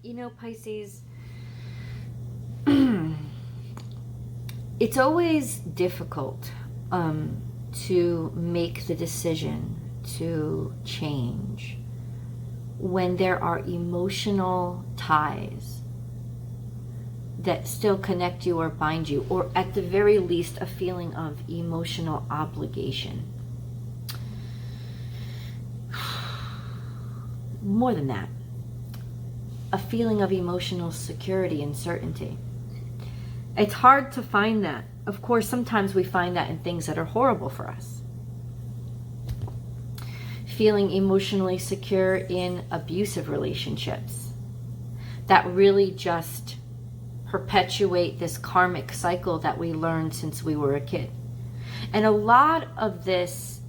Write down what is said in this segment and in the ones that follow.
You know, Pisces, it's always difficult to make the decision to change when there are emotional ties that still connect you or bind you, or at the very least a feeling of emotional obligation. More than that, a feeling of emotional security and certainty. It's hard to find that. Of course, sometimes we find that in things that are horrible for us. Feeling emotionally secure in abusive relationships that really just perpetuate this karmic cycle that we learned since we were a kid. And a lot of this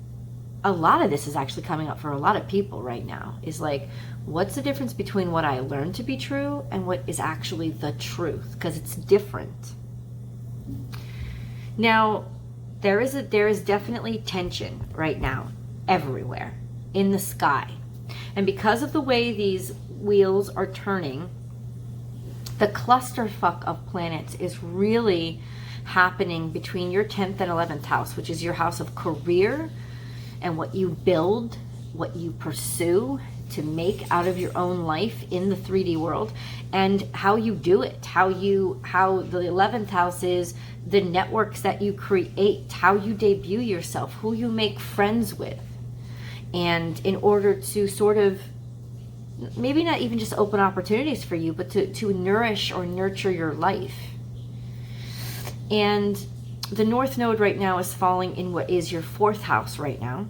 is actually coming up for a lot of people right now, is like, what's the difference between what I learned to be true and what is actually the truth? Because it's different. Now, there is definitely tension right now everywhere in the sky. And because of the way these wheels are turning, the clusterfuck of planets is really happening between your 10th and 11th house, which is your house of career and what you build, what you pursue to make out of your own life in the 3D world, and how you do it, how the 11th house is the networks that you create, how you debut yourself, who you make friends with. And in order to sort of, maybe not even just open opportunities for you, but to nourish or nurture your life. And the North Node right now is falling in what is your 4th house right now.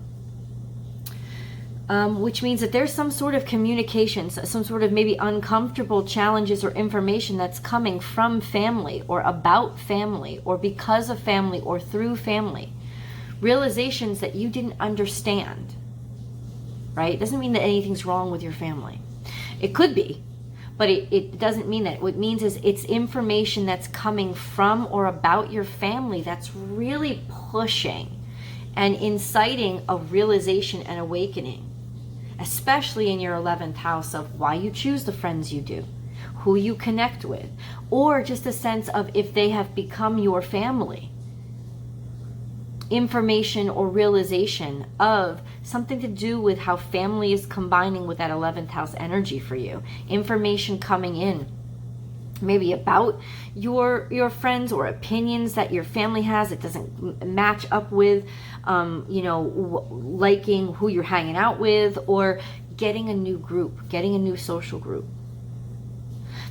Which means that there's some sort of communications, some sort of maybe uncomfortable challenges or information that's coming from family or about family or because of family or through family. Realizations that you didn't understand, right? It doesn't mean that anything's wrong with your family. It could be, but it doesn't mean that. What it means is it's information that's coming from or about your family that's really pushing and inciting a realization and awakening. Especially in your 11th house of why you choose the friends you do, who you connect with, or just a sense of if they have become your family. Information or realization of something to do with how family is combining with that 11th house energy for you. Information coming in, maybe about your friends or opinions that your family has. It doesn't match up with, liking who you're hanging out with, or getting a new group, getting a new social group.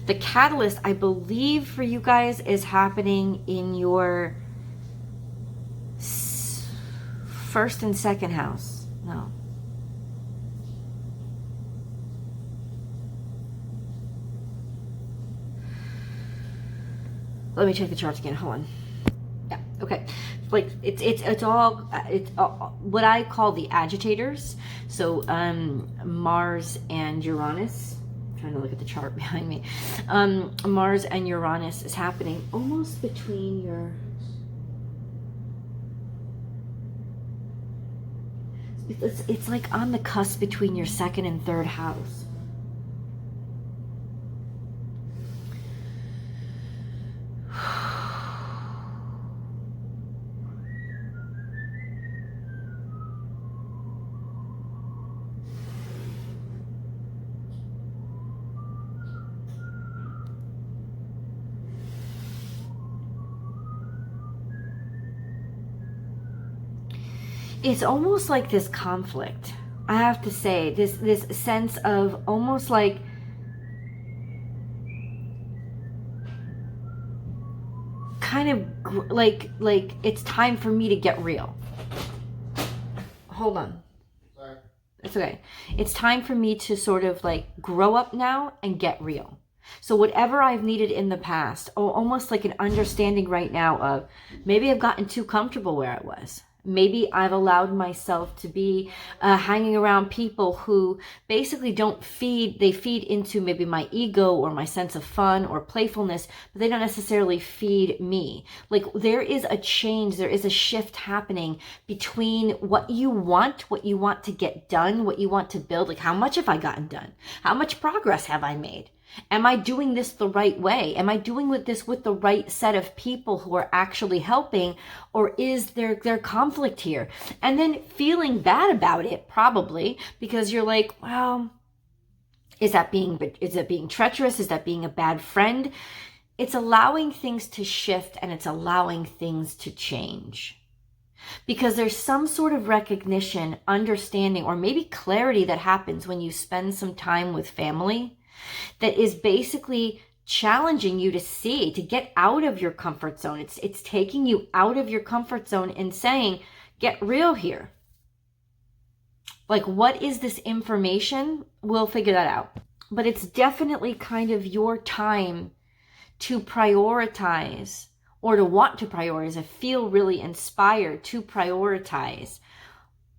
The catalyst, I believe, for you guys is happening in your 1st and 2nd house. No. Let me check the charts again. Hold on. Yeah. Okay. Like it's all what I call the agitators. So Mars and Uranus. I'm trying to look at the chart behind me. Mars and Uranus is happening almost between your. It's like on the cusp between your 2nd and 3rd house. It's almost like this conflict, I have to say, this sense of almost like kind of like it's time for me to get real. Hold on. Sorry. It's okay. It's time for me to sort of like grow up now and get real. So whatever I've needed in the past, almost like an understanding right now of maybe I've gotten too comfortable where I was. Maybe I've allowed myself to be hanging around people who basically they feed into maybe my ego or my sense of fun or playfulness, but they don't necessarily feed me. Like there is a change, there is a shift happening between what you want to get done, what you want to build, like how much have I gotten done? How much progress have I made? Am I doing this the right way? Am I doing this with the right set of people who are actually helping, or is there conflict here? And then feeling bad about it, probably, because you're like, well, is it being treacherous? Is that being a bad friend? It's allowing things to shift, and it's allowing things to change. Because there's some sort of recognition, understanding, or maybe clarity that happens when you spend some time with family that is basically challenging you to see, to get out of your comfort zone. It's taking you out of your comfort zone and saying, get real here. Like, what is this information? We'll figure that out. But it's definitely kind of your time to prioritize, or to want to prioritize. I feel really inspired to prioritize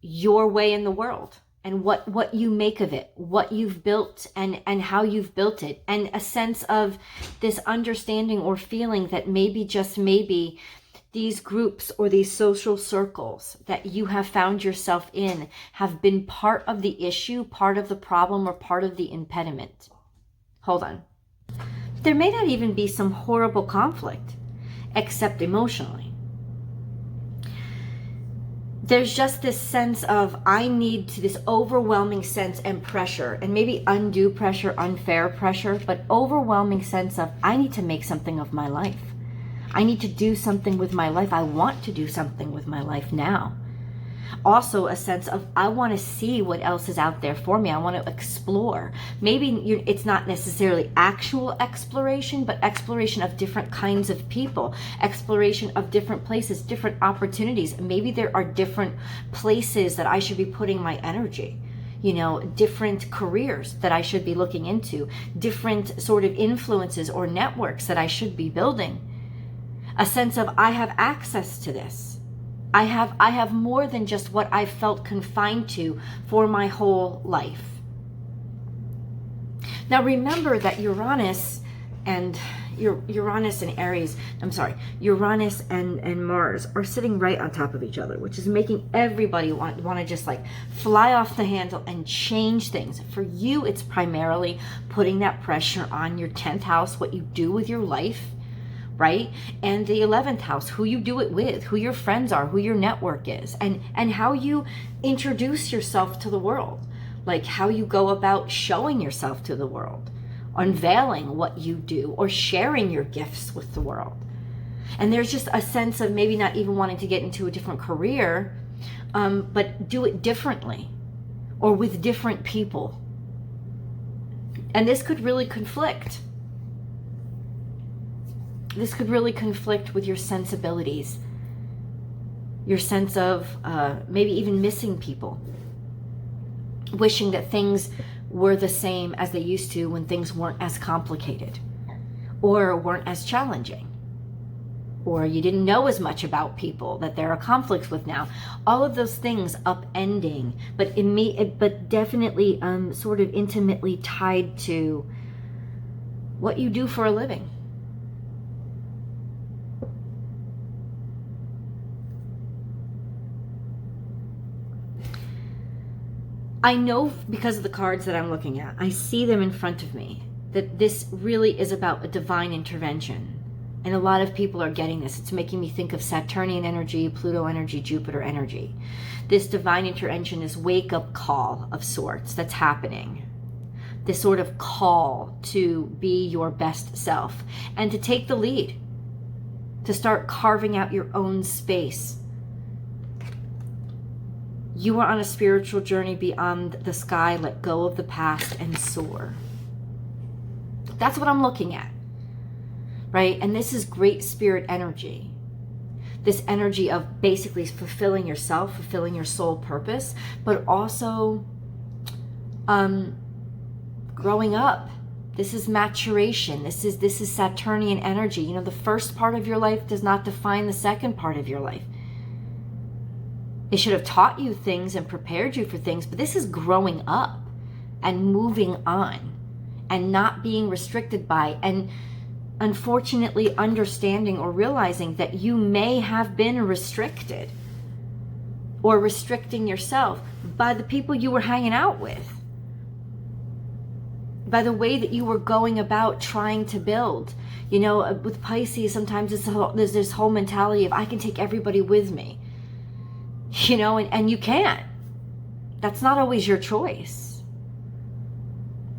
your way in the world, and what you make of it, what you've built, and how you've built it, and a sense of this understanding or feeling that maybe, just maybe, these groups or these social circles that you have found yourself in have been part of the issue, part of the problem, or part of the impediment. Hold on. There may not even be some horrible conflict, except emotionally. There's just this sense of, I need to, this overwhelming sense and pressure, and maybe undue pressure, unfair pressure, but overwhelming sense of, I need to make something of my life. I need to do something with my life. I want to do something with my life now. Also a sense of, I want to see what else is out there for me. I want to explore. Maybe it's not necessarily actual exploration, but exploration of different kinds of people, exploration of different places, different opportunities. Maybe there are different places that I should be putting my energy. You know, different careers that I should be looking into, different sort of influences or networks that I should be building. A sense of, I have access to this. I have more than just what I've felt confined to for my whole life. Now remember that Uranus and Aries, Uranus and Mars are sitting right on top of each other, which is making everybody want to just like fly off the handle and change things. For you, it's primarily putting that pressure on your 10th house, what you do with your life, right? And the 11th house, who you do it with, who your friends are, who your network is, and how you introduce yourself to the world, like how you go about showing yourself to the world, unveiling what you do, or sharing your gifts with the world. And there's just a sense of maybe not even wanting to get into a different career, but do it differently or with different people. And this could really conflict. This could really conflict with your sensibilities, your sense of maybe even missing people, wishing that things were the same as they used to when things weren't as complicated or weren't as challenging, or you didn't know as much about people that there are conflicts with now. All of those things upending, but definitely sort of intimately tied to what you do for a living. I know, because of the cards that I'm looking at, I see them in front of me, that this really is about a divine intervention. And a lot of people are getting this. It's making me think of Saturnian energy, Pluto energy, Jupiter energy. This divine intervention, this wake-up call of sorts that's happening. This sort of call to be your best self and to take the lead, to start carving out your own space. You are on a spiritual journey beyond the sky. Let go of the past and soar. That's what I'm looking at, right? And this is great spirit energy. This energy of basically fulfilling yourself, fulfilling your soul purpose, but also growing up. This is maturation. This is Saturnian energy. You know, the first part of your life does not define the second part of your life. It should have taught you things and prepared you for things, but this is growing up and moving on and not being restricted by, and unfortunately understanding or realizing that you may have been restricted or restricting yourself by the people you were hanging out with. by the way that you were going about trying to build. You know, with Pisces, sometimes there's this whole mentality of I can take everybody with me. You know, and you can't. That's not always your choice.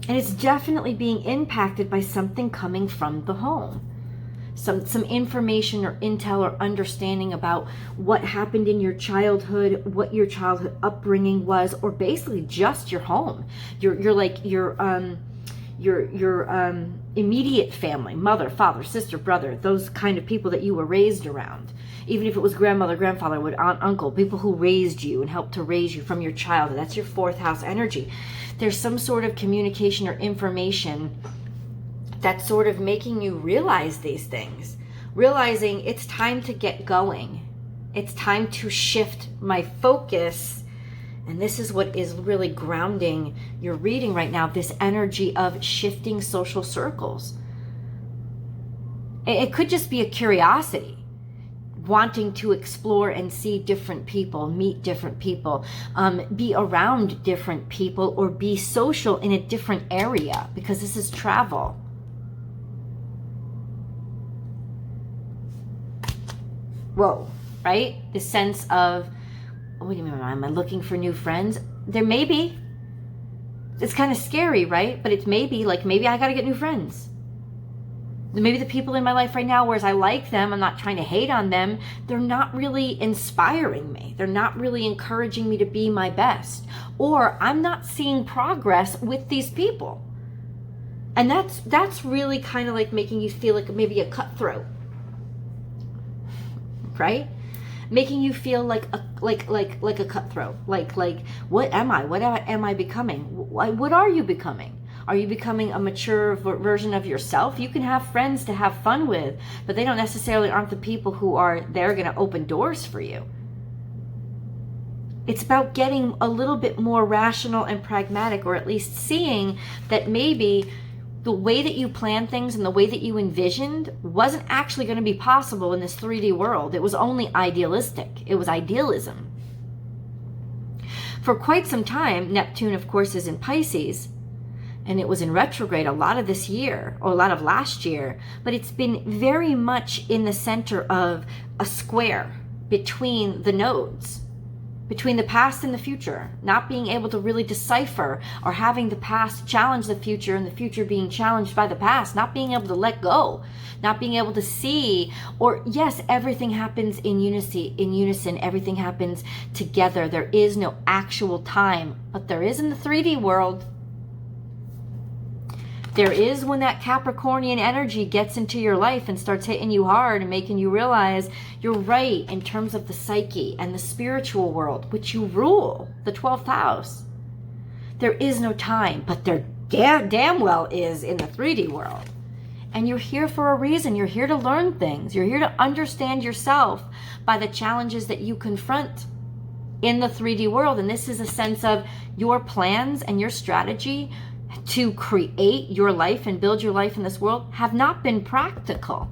And it's definitely being impacted by something coming from the home. Some information or intel or understanding about what happened in your childhood, what your childhood upbringing was, or basically just your home. Your immediate family, mother, father, sister, brother, those kind of people that you were raised around. Even if it was grandmother, grandfather, aunt, uncle, people who raised you and helped to raise you from your childhood. That's your fourth house energy. There's some sort of communication or information that's sort of making you realize these things. Realizing it's time to get going. It's time to shift my focus. And this is what is really grounding your reading right now, this energy of shifting social circles. It could just be a curiosity, wanting to explore and see different people, meet different people, be around different people, or be social in a different area, because this is travel. Whoa, right? The sense of, what do you mean, am I looking for new friends? There may be. It's kind of scary, right? But it's maybe, like maybe I got to get new friends. Maybe the people in my life right now, whereas I like them, I'm not trying to hate on them, they're not really inspiring me. They're not really encouraging me to be my best. Or I'm not seeing progress with these people. And that's really kind of like making you feel like maybe a cutthroat. Right? Making you feel like a cutthroat. Like what am I? What am I becoming? What are you becoming? Are you becoming a mature version of yourself? You can have friends to have fun with, but they don't necessarily aren't the people who are there going to open doors for you. It's about getting a little bit more rational and pragmatic, or at least seeing that maybe the way that you planned things and the way that you envisioned wasn't actually going to be possible in this 3D world. It was only idealistic. It was idealism. For quite some time, Neptune, of course, is in Pisces, and it was in retrograde a lot of this year, or a lot of last year, but it's been very much in the center of a square between the nodes, between the past and the future, not being able to really decipher, or having the past challenge the future and the future being challenged by the past, not being able to let go, not being able to see, or yes, everything happens in unison, everything happens together. There is no actual time, but there is in the 3D world. There is when that Capricornian energy gets into your life and starts hitting you hard and making you realize you're right in terms of the psyche and the spiritual world, which you rule, the 12th house. There is no time, but there damn well is in the 3D world. And you're here for a reason. You're here to learn things. You're here to understand yourself by the challenges that you confront in the 3D world. And this is a sense of your plans and your strategy to create your life and build your life in this world have not been practical.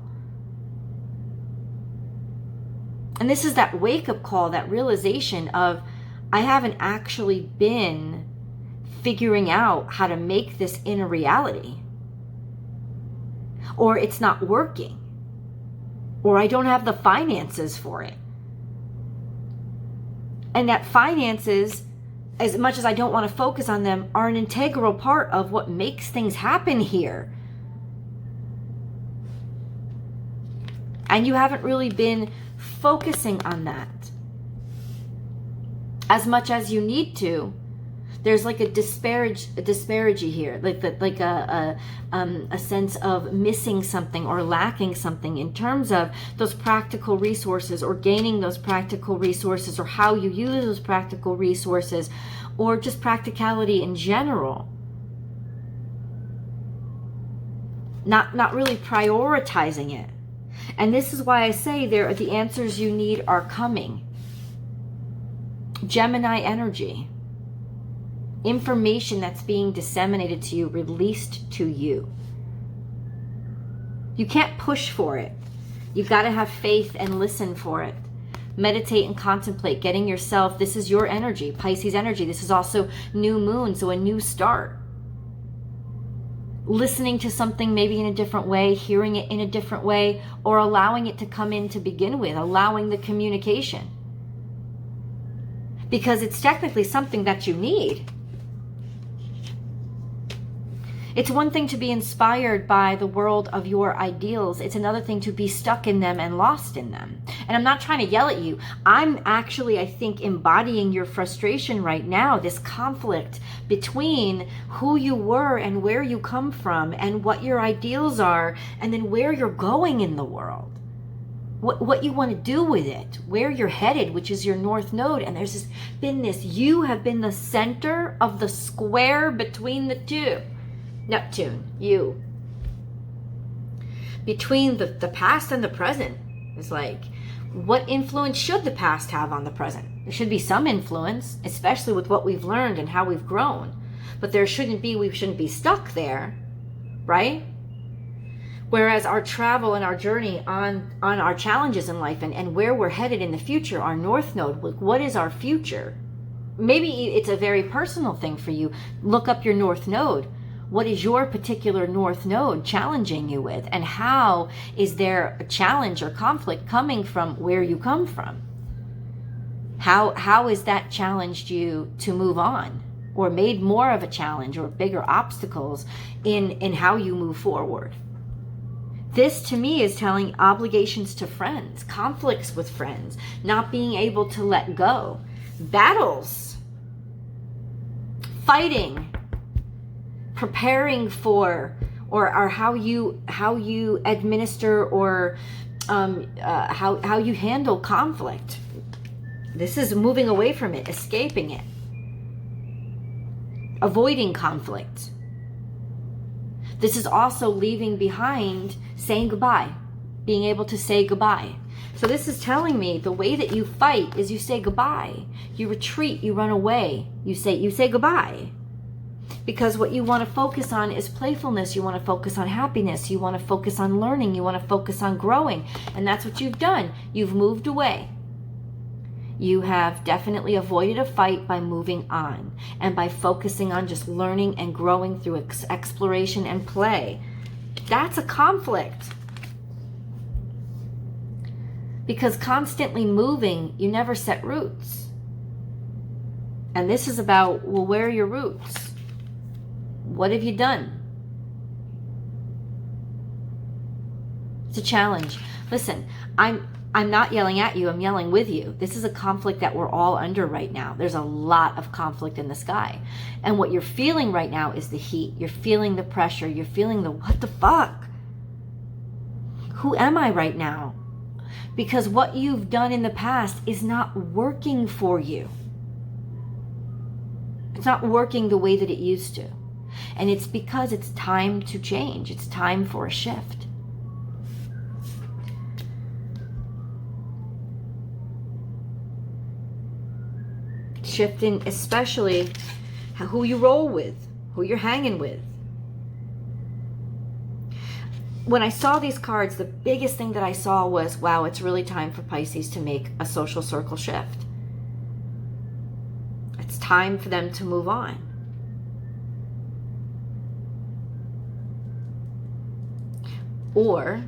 And this is that wake-up call, that realization of, I haven't actually been figuring out how to make this in a reality. Or it's not working. Or I don't have the finances for it. And that finances, as much as I don't want to focus on them, are an integral part of what makes things happen here. And you haven't really been focusing on that as much as you need to. There's like a disparity here, like a sense of missing something or lacking something in terms of those practical resources, or gaining those practical resources, or how you use those practical resources, or just practicality in general. Not really prioritizing it. And this is why I say the answers you need are coming. Gemini energy. Information that's being disseminated to you, released to you. You can't push for it. You've got to have faith and listen for it. Meditate and contemplate, getting yourself, this is your energy, Pisces energy. This is also new moon, so a new start. listening to something maybe in a different way, hearing it in a different way, or allowing it to come in to begin with, allowing the communication. Because it's technically something that you need. It's one thing to be inspired by the world of your ideals. It's another thing to be stuck in them and lost in them. And I'm not trying to yell at you. I'm actually, I think, embodying your frustration right now, this conflict between who you were and where you come from and what your ideals are, and then where you're going in the world. What you want to do with it, where you're headed, which is your north node. And there's been this, you have been the center of the square between the two. Neptune, you. Between the past and the present. It's like, what influence should the past have on the present? There should be some influence, especially with what we've learned and how we've grown. But we shouldn't be stuck there, right? Whereas our travel and our journey on our challenges in life and where we're headed in the future, our north node, what is our future? Maybe it's a very personal thing for you. Look up your north node. What is your particular north node challenging you with? And how is there a challenge or conflict coming from where you come from? How has that challenged you to move on, or made more of a challenge or bigger obstacles in how you move forward? This to me is telling obligations to friends, conflicts with friends, not being able to let go, battles, fighting, preparing for, or how you administer, or how you handle conflict. This is moving away from it, escaping it, avoiding conflict. This is also leaving behind, saying goodbye, being able to say goodbye. So this is telling me the way that you fight is you say goodbye, you retreat, you run away, you say goodbye. Because what you want to focus on is playfulness. You want to focus on happiness. You want to focus on learning. You want to focus on growing. And that's what you've done. You've moved away. You have definitely avoided a fight by moving on and by focusing on just learning and growing through exploration and play. That's a conflict. Because constantly moving, you never set roots. And this is about, well, where are your roots? What have you done? It's a challenge. Listen, I'm not yelling at you, I'm yelling with you. This is a conflict that we're all under right now. There's a lot of conflict in the sky. And what you're feeling right now is the heat. You're feeling the pressure. You're feeling the, what the fuck? Who am I right now? Because what you've done in the past is not working for you. It's not working the way that it used to. And it's because it's time to change. It's time for a shift. Shifting, especially who you roll with, who you're hanging with. When I saw these cards, the biggest thing that I saw was, wow, it's really time for Pisces to make a social circle shift. It's time for them to move on. Or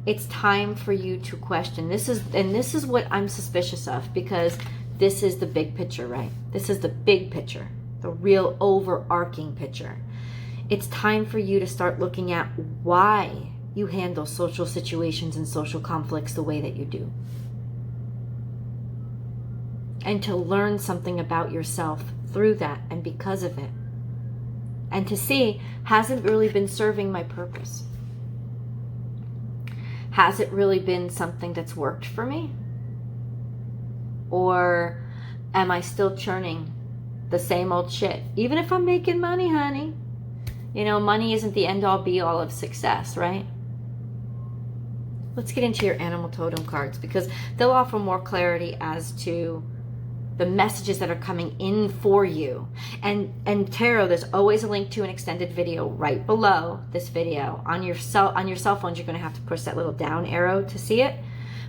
it's time for you to question. This is what I'm suspicious of, because this is the big picture, right? This is the big picture, the real overarching picture. It's time for you to start looking at why you handle social situations and social conflicts the way that you do. And to learn something about yourself through that and because of it. And to see, has it really been serving my purpose? Has it really been something that's worked for me? Or am I still churning the same old shit? Even if I'm making money, honey. You know, money isn't the end all be all of success, right? Let's get into your animal totem cards, because they'll offer more clarity as to the messages that are coming in for you. And tarot, there's always a link to an extended video right below this video. On your cell phones, you're going to have to push that little down arrow to see it.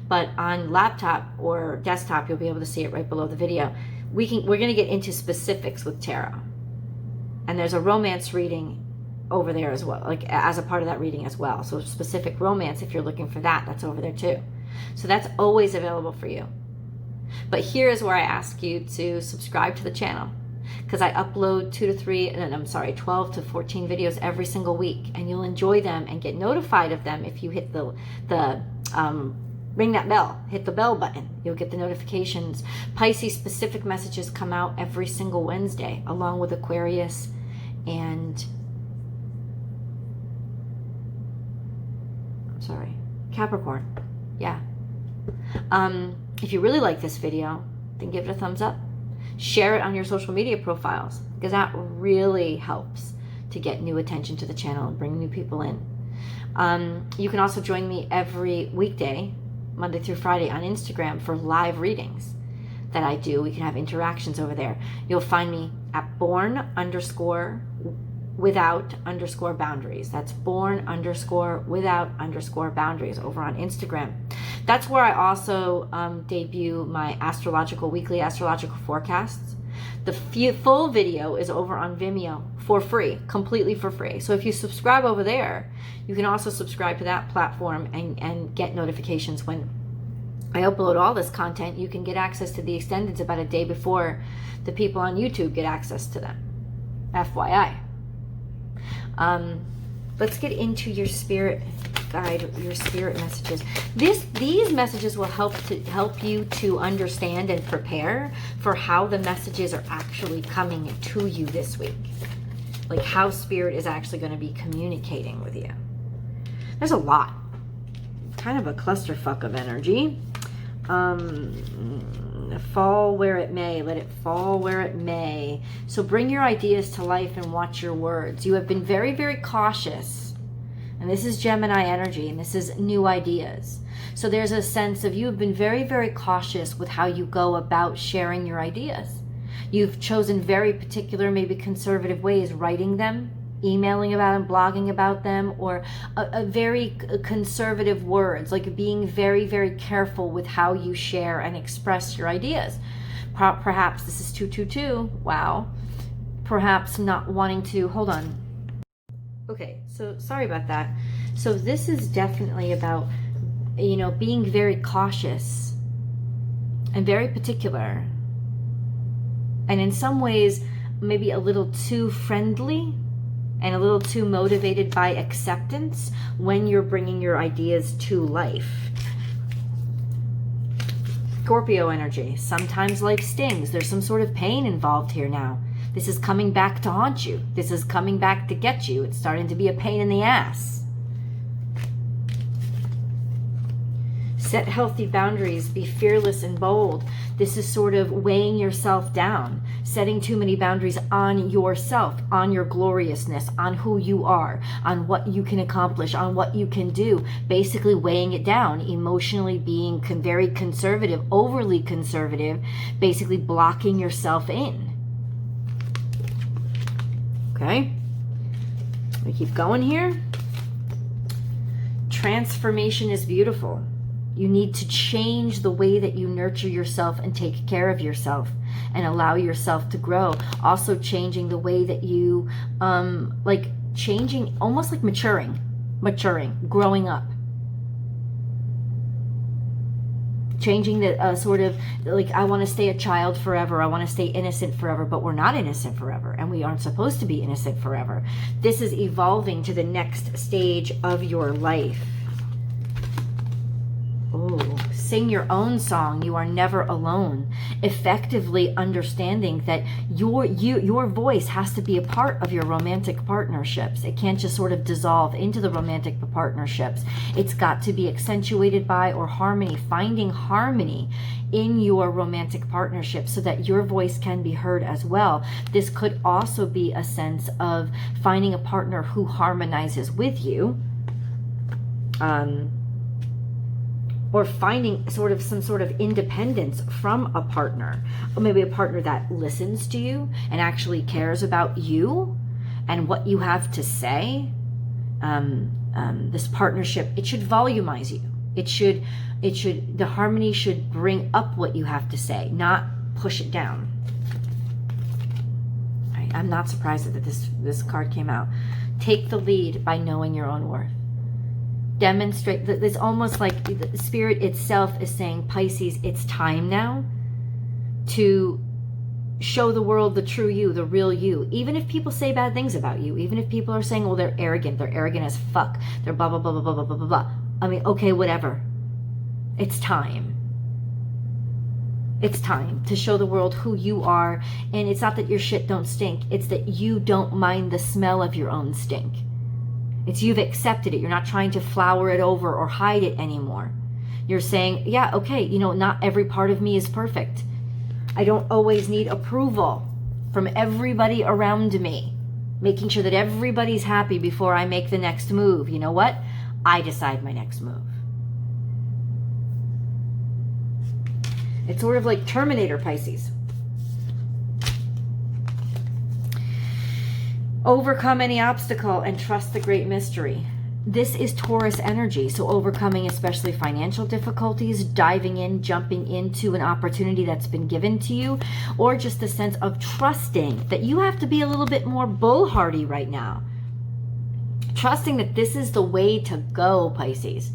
But on laptop or desktop, you'll be able to see it right below the video. We're going to get into specifics with tarot. And there's a romance reading over there as well, like as a part of that reading as well. So specific romance, if you're looking for that, that's over there too. So that's always available for you. But here is where I ask you to subscribe to the channel, because I upload 12 to 14 videos every single week, and you'll enjoy them and get notified of them if you hit the ring that bell, hit the bell button. You'll get the notifications. Pisces specific messages come out every single Wednesday, along with Aquarius and Capricorn. Yeah. If you really like this video, then give it a thumbs up. Share it on your social media profiles, because that really helps to get new attention to the channel and bring new people in. You can also join me every weekday, Monday through Friday, on Instagram for live readings that I do. We can have interactions over there. You'll find me at born_without_boundaries. That's born_without_boundaries over on Instagram. That's where I also debut my weekly astrological forecasts. The full video is over on Vimeo for free, completely for free. So if you subscribe over there, you can also subscribe to that platform and get notifications when I upload all this content. You can get access to the extendeds about a day before the people on YouTube get access to them. FYI. Let's get into your spirit guide, your spirit messages. These messages will help you to understand and prepare for how the messages are actually coming to you this week. Like how spirit is actually going to be communicating with you. There's a lot. Kind of a clusterfuck of energy. Fall where it may. Let it fall where it may. So bring your ideas to life and watch your words. You have been very, very cautious. And this is Gemini energy, and this is new ideas. So there's a sense of you have been very, very cautious with how you go about sharing your ideas. You've chosen very particular, maybe conservative ways, writing them, emailing about them, blogging about them, or a very conservative words, like being very, very careful with how you share and express your ideas. Perhaps this is 222. Wow. Perhaps not wanting to, hold on. Okay, so sorry about that. So this is definitely about, being very cautious and very particular. And in some ways, maybe a little too friendly and a little too motivated by acceptance when you're bringing your ideas to life. Scorpio energy. Sometimes life stings. There's some sort of pain involved here now. This is coming back to haunt you. This is coming back to get you. It's starting to be a pain in the ass. Set healthy boundaries. Be fearless and bold. This is sort of weighing yourself down, setting too many boundaries on yourself, on your gloriousness, on who you are, on what you can accomplish, on what you can do. Basically weighing it down, emotionally being very conservative, overly conservative, basically blocking yourself in. Okay, we keep going here. Transformation is beautiful. You need to change the way that you nurture yourself and take care of yourself and allow yourself to grow. Also changing the way that you, changing, almost like maturing, growing up. Changing the sort of, like, I want to stay a child forever. I want to stay innocent forever, but we're not innocent forever, and we aren't supposed to be innocent forever. This is evolving to the next stage of your life. Oh, sing your own song. You are never alone. Effectively understanding that your voice has to be a part of your romantic partnerships. It can't just sort of dissolve into the romantic partnerships. It's got to be accentuated by, or harmony, finding harmony in your romantic partnership so that your voice can be heard as well. This could also be a sense of finding a partner who harmonizes with you. Or finding some sort of independence from a partner, or maybe a partner that listens to you and actually cares about you and what you have to say. This partnership, it should volumize you. The harmony should bring up what you have to say, not push it down. I'm not surprised that this card came out. Take the lead by knowing your own worth. Demonstrate that. It's almost like the spirit itself is saying, Pisces, it's time now to show the world the true you, the real you. Even if people say bad things about you, even if people are saying, well, they're arrogant as fuck, they're blah, blah, blah, blah, blah, blah, blah, blah. I mean, okay, whatever. It's time. It's time to show the world who you are. And it's not that your shit don't stink. It's that you don't mind the smell of your own stink. It's you've accepted it. You're not trying to flower it over or hide it anymore. You're saying, yeah, okay, you know, not every part of me is perfect. I don't always need approval from everybody around me. Making sure that everybody's happy before I make the next move. You know what? I decide my next move. It's sort of like Terminator, Pisces. Overcome any obstacle and trust the great mystery. This is Taurus energy, so overcoming especially financial difficulties, diving in, jumping into an opportunity that's been given to you, or just the sense of trusting that you have to be a little bit more bullhardy right now. Trusting that this is the way to go, Pisces.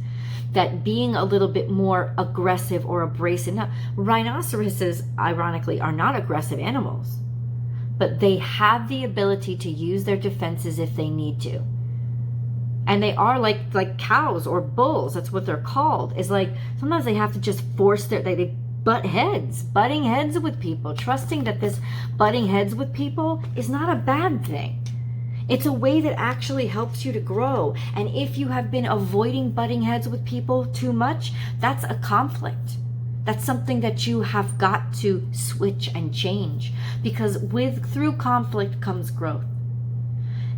That being a little bit more aggressive or abrasive. Now, rhinoceroses, ironically, are not aggressive animals, but they have the ability to use their defenses if they need to. And they are like cows or bulls. That's what they're called. Is like sometimes they have to just force they butting heads with people. Trusting that this butting heads with people is not a bad thing. It's a way that actually helps you to grow. And if you have been avoiding butting heads with people too much, that's a conflict. That's something that you have got to switch and change. Because through conflict comes growth.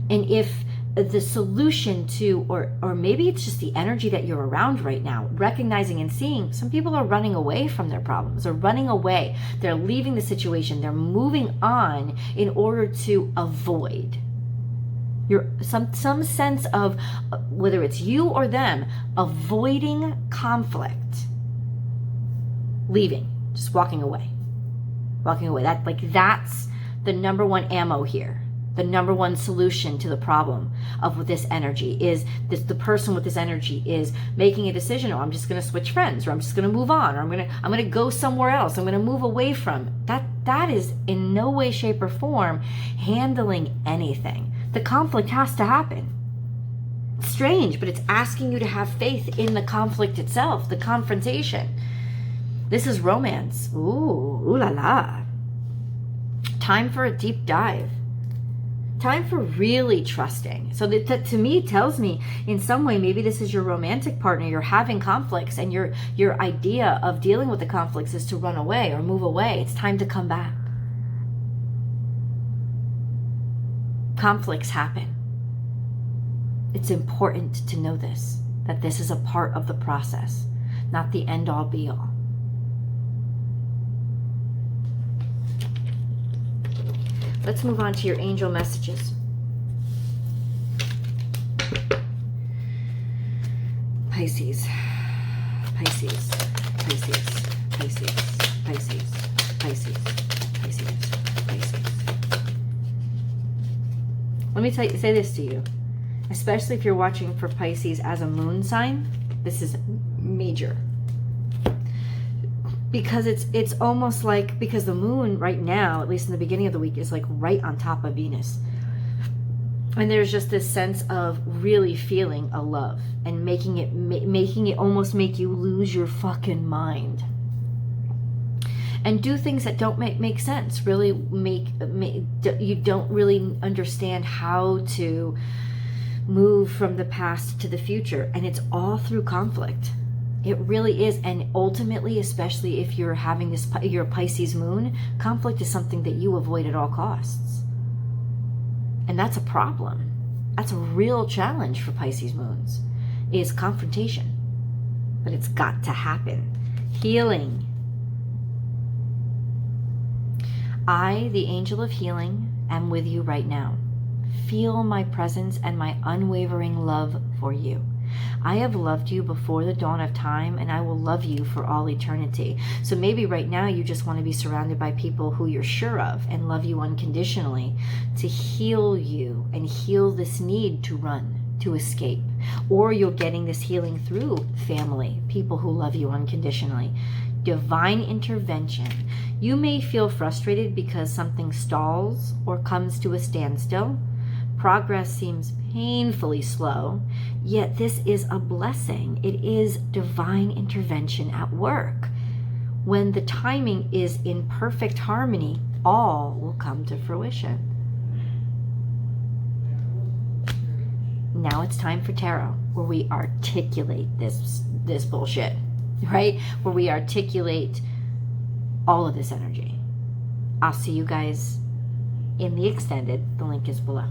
And if the solution to, or maybe it's just the energy that you're around right now, recognizing and seeing some people are running away from their problems, or running away. They're leaving the situation. They're moving on in order to avoid. Some sense of, whether it's you or them, avoiding conflict. Leaving, just walking away. That's the number one ammo here. The number one solution to the problem of this energy is the person with this energy is making a decision. Oh, I'm just going to switch friends, or I'm just going to move on, or I'm going to go somewhere else. I'm going to move away from that. That is in no way, shape, or form handling anything. The conflict has to happen. It's strange, but it's asking you to have faith in the conflict itself, the confrontation. This is romance. Ooh la la. Time for a deep dive. Time for really trusting. So that to me tells me in some way, maybe this is your romantic partner. You're having conflicts, and your idea of dealing with the conflicts is to run away or move away. It's time to come back. Conflicts happen. It's important to know this, that this is a part of the process, not the end all be all. Let's move on to your angel messages. Pisces, Pisces, Pisces, Pisces, Pisces, Pisces, Pisces, Pisces. Let me say this to you, especially if you're watching for Pisces as a moon sign. This is major. Because it's almost like, because the moon right now, at least in the beginning of the week, is like right on top of Venus. And there's just this sense of really feeling a love and making it almost make you lose your fucking mind. And do things that don't make sense. Really you don't really understand how to move from the past to the future. And it's all through conflict. It really is. And ultimately, especially if you're having your Pisces moon, conflict is something that you avoid at all costs. And that's a problem. That's a real challenge for Pisces moons, is confrontation. But it's got to happen. Healing. I, the angel of healing, am with you right now. Feel my presence and my unwavering love for you. I have loved you before the dawn of time, and I will love you for all eternity. So maybe right now you just want to be surrounded by people who you're sure of and love you unconditionally, to heal you and heal this need to run, to escape. Or you're getting this healing through family, people who love you unconditionally. Divine intervention. You may feel frustrated because something stalls or comes to a standstill. Progress seems painfully slow, yet this is a blessing. It is divine intervention at work. When the timing is in perfect harmony, all will come to fruition. Now it's time for tarot, where we articulate this bullshit, right? Where we articulate all of this energy. I'll see you guys in the extended. The link is below.